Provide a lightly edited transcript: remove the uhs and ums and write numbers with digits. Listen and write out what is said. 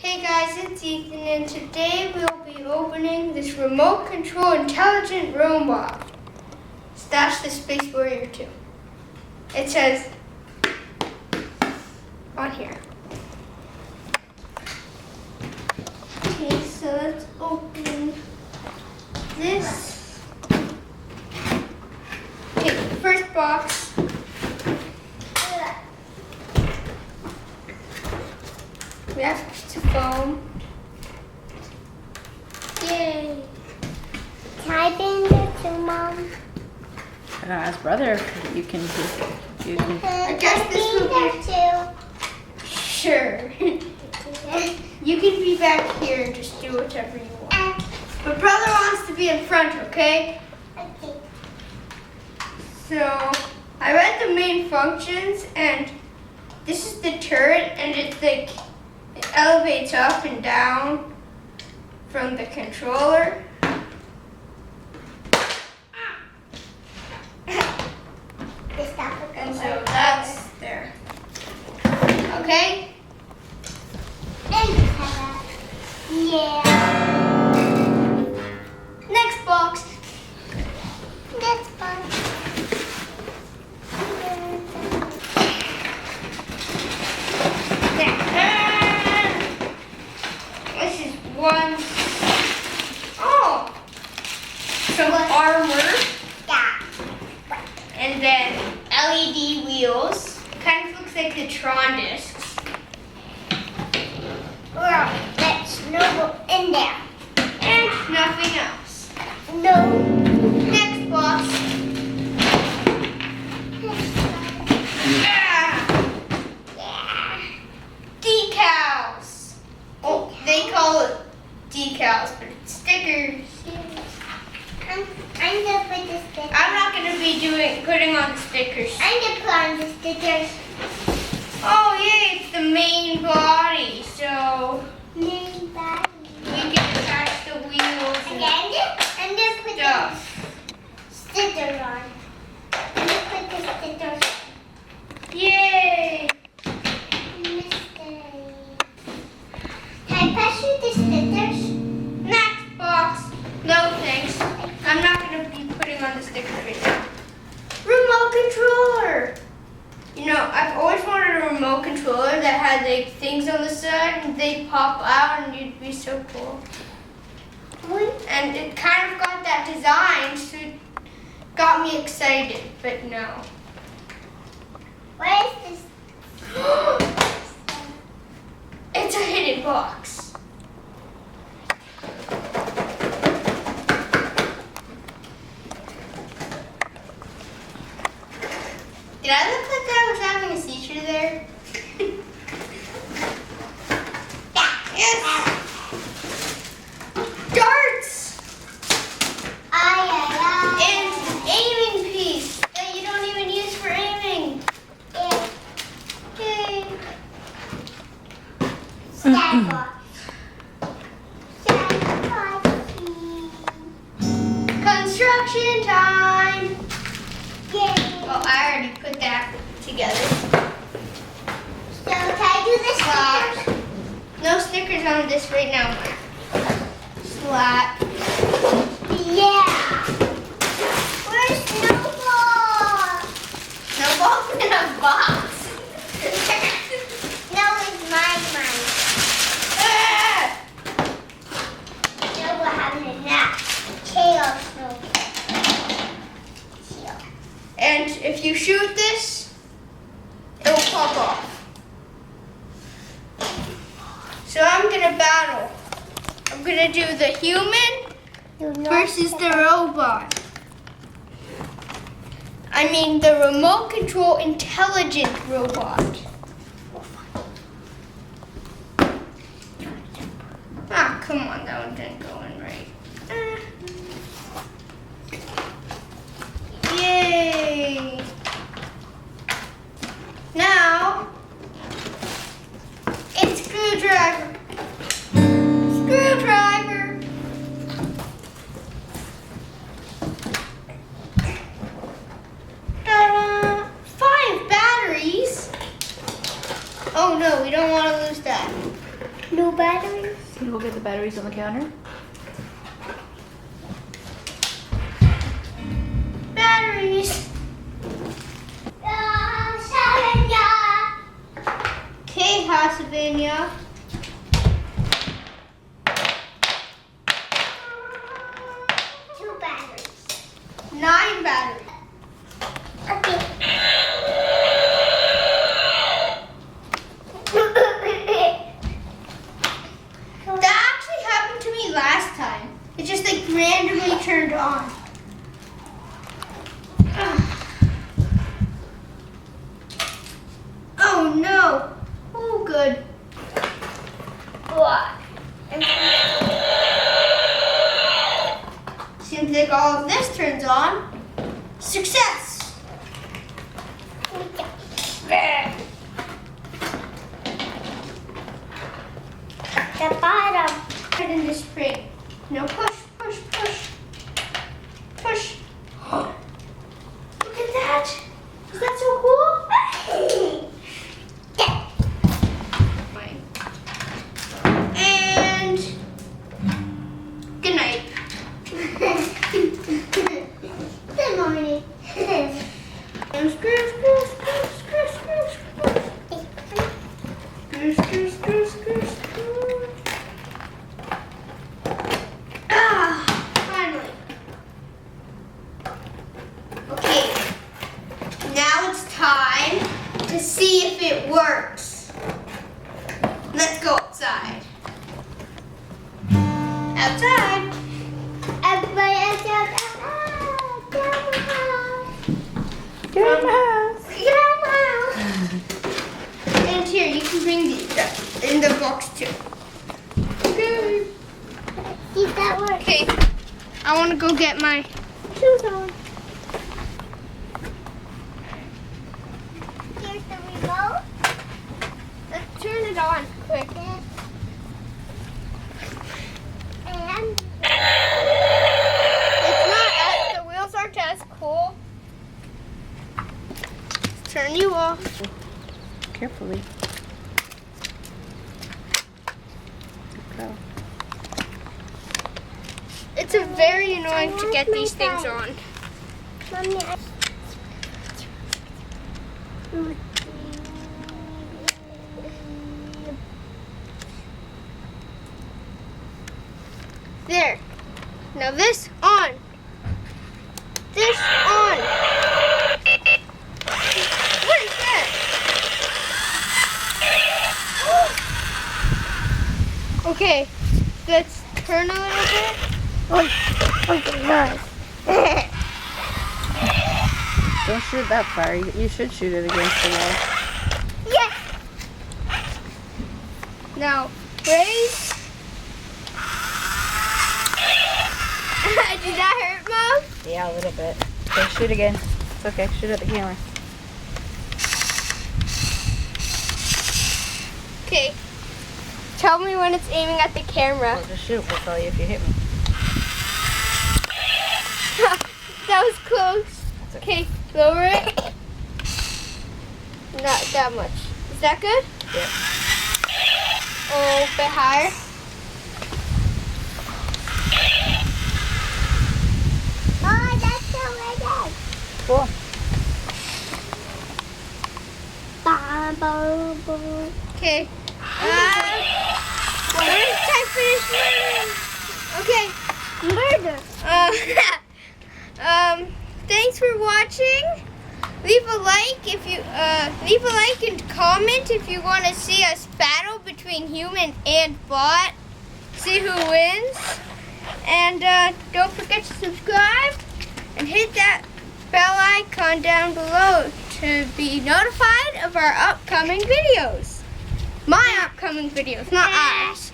Hey guys, it's Ethan, and today we'll be opening this remote control intelligent robot. Stash the Space Warrior 2. It says on here. Okay, so let's open this. Okay, first box. We have to foam. Yay! Can I bring it to Mom? I gotta ask brother if you can do. You can. I guess this will be... Sure. You can be back here and just do whatever you want. But brother wants to be in front, okay? Okay. So, I read the main functions, and this is the turret, and it's like, it elevates up and down from the controller. And so that's there. Okay? Yeah. Next box. That's fun. This is one. Oh! Some armor. Yeah. And then LED wheels. Kind of looks like the Tron discs. Well, let's snuggle in there. And nothing else. No. Next box. Ah, Yeah. decals. Oh, they call it decals, but it's stickers. I'm gonna put the stickers. I'm not going to be putting on the stickers. I'm gonna put on the stickers. Oh, yay, it's the main body. So Main body. we can attach the wheels and I'm gonna put stuff. the stickers on. I'm gonna put the stickers. Yay! Mystery. Can I pass you the stickers? Next box. No thanks. I'm not going to be putting on the stickers right now. Remote controller. You know, I've always wanted a remote controller that had like things on the side and they pop out and you'd be so cool. And it kind of got that design, so it got me excited, but no. What is this? It's a hidden box. Did I look like I was having a seizure there? Yes! Darts! And an aiming piece that you don't even use for aiming. Yay! Construction time! Oh, I already put that together. So can I do this? No stickers on this right now, Mark. Slap. Yeah. Where's Snowball? Snowball's in a box. No, it's mine. Ah! Snowball having a nap. Tail Snowball. Tail. And if you shoot this, it will pop off. So I'm gonna battle. I'm gonna do the human versus the robot. I mean the remote control intelligent robot. Ah, come on, that one didn't go in right. Yay! Now, it's screwdriver. Screwdriver. Ta-da! 5 batteries. Oh no, we don't want to lose that. Nope. No batteries. Can you go get the batteries on the counter? Batteries. Okay, Hasavania. 2 batteries. 9 batteries. Okay. That actually happened to me last time. It just like randomly turned on. Oh no. Oh good. What? Seems like all of this turns on. Success. The bottom. Put in the spring. No, push, push, push. Push. Look at that. Is that so cool? And good night. Good morning. Screw, screw, screw, screw, screw, screw. Screw, screw, screw, screw, screw. Ah, finally. Okay, now it's time to see if it works. Let's go outside. Outside. Everybody else out. Down the house. Get in the house. Down the house. And here, you can bring the in the box too. Okay. See if that works. Okay, I want to go get my Shoes on. Here's the remote. Let's turn it on quick. And It's not as, the wheels aren't as cool. Let's turn you off. Carefully. Go. It's a very annoying to get these things on. Mommy, There. Now this on. This on. What is that? Okay, let's turn a little bit. Don't shoot that far. You should shoot it against the wall. yes. Now, raise. Did that hurt, Mom? Yeah, a little bit. Okay, shoot again. It's okay. Shoot at the camera. Okay. Tell me when it's aiming at the camera. Well, just shoot. We'll tell you if you hit me. That was close. Okay, lower it. Not that much. Is that good? Yep. Oh, a bit higher. Oh, that's so good. Cool. Okay. When it's time finish murdering. Okay. Murder. Thanks for watching. Leave a like if you and comment if you want to see us battle between human and bot. See who wins. And don't forget to subscribe and hit that bell icon down below to be notified of our upcoming videos. My upcoming videos, not ours.